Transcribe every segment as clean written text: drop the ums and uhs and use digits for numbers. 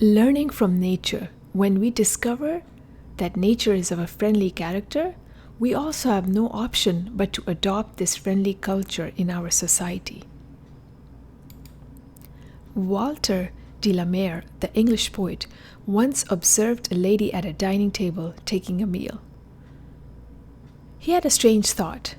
Learning from nature, when we discover that nature is of a friendly character, we also have no option but to adopt this friendly culture in our society. Walter de la Mare, the English poet, once observed a lady at a dining table taking a meal. He had a strange thought.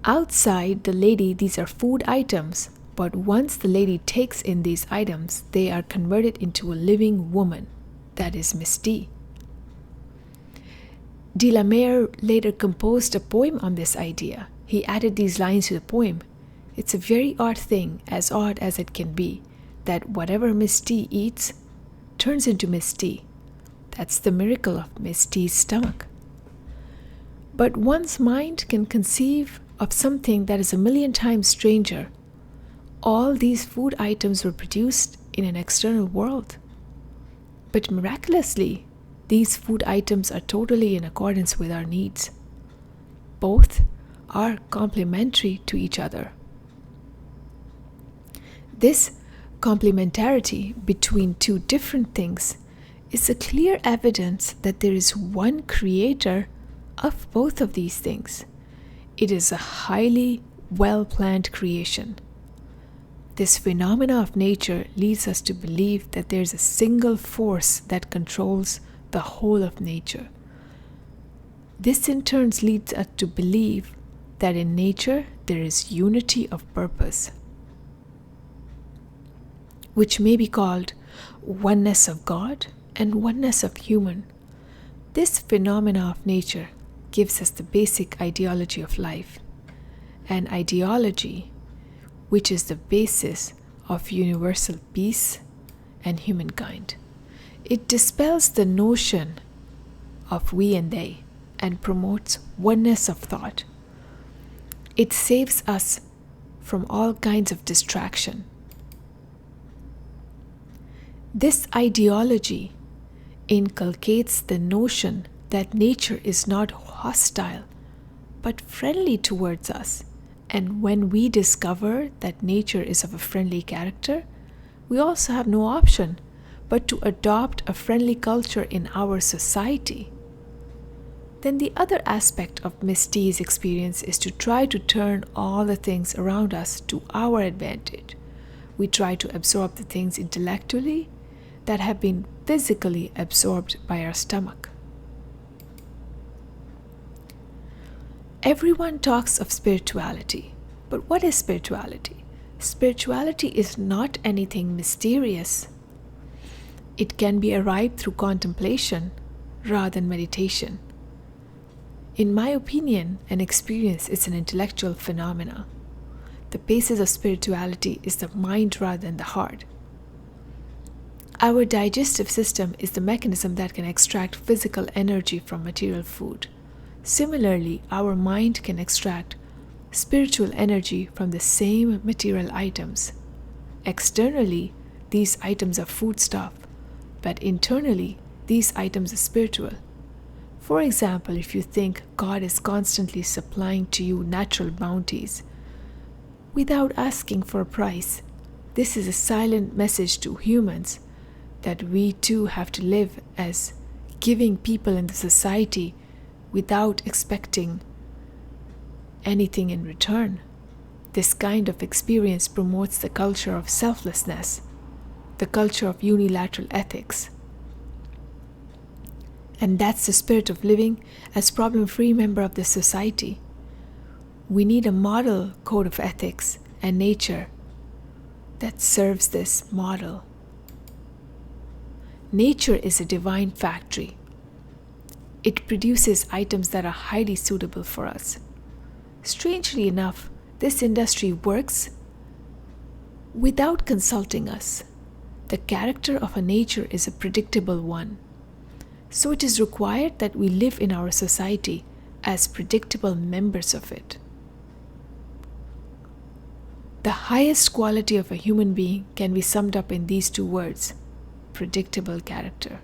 Outside the lady, these are food items, but once the lady takes in these items, they are converted into a living woman. That is Miss D. De la Mare later composed a poem on this idea. He added these lines to the poem. It's a very odd thing, as odd as it can be, that whatever Miss D eats turns into Miss D. That's the miracle of Miss D's stomach. But one's mind can conceive of something that is a million times stranger. All these food items were produced in an external world. But miraculously, these food items are totally in accordance with our needs. Both are complementary to each other. This complementarity between two different things is a clear evidence that there is one creator of both of these things. It is a highly well-planned creation. This phenomena of nature leads us to believe that there is a single force that controls the whole of nature. This in turn leads us to believe that in nature there is unity of purpose, which may be called oneness of God and oneness of human. This phenomena of nature gives us the basic ideology of life, an ideology which is the basis of universal peace and humankind. It dispels the notion of we and they and promotes oneness of thought. It saves us from all kinds of distraction. This ideology inculcates the notion that nature is not hostile but friendly towards us. And when we discover that nature is of a friendly character, we also have no option but to adopt a friendly culture in our society. Then the other aspect of Miss D's experience is to try to turn all the things around us to our advantage. We try to absorb the things intellectually that have been physically absorbed by our stomach. Everyone talks of spirituality, but what is spirituality? Spirituality is not anything mysterious. It can be arrived through contemplation rather than meditation. In my opinion, an experience is an intellectual phenomena. The basis of spirituality is the mind rather than the heart. Our digestive system is the mechanism that can extract physical energy from material food. Similarly, our mind can extract spiritual energy from the same material items. Externally, these items are foodstuff, but internally, these items are spiritual. For example, if you think God is constantly supplying to you natural bounties without asking for a price, this is a silent message to humans that we too have to live as giving people in the society without expecting anything in return. This kind of experience promotes the culture of selflessness, the culture of unilateral ethics. And that's the spirit of living as problem-free member of the society. We need a model code of ethics and nature that serves this model. Nature is a divine factory. It produces items that are highly suitable for us. Strangely enough, this industry works without consulting us. The character of a nature is a predictable one. So it is required that we live in our society as predictable members of it. The highest quality of a human being can be summed up in these two words: predictable character.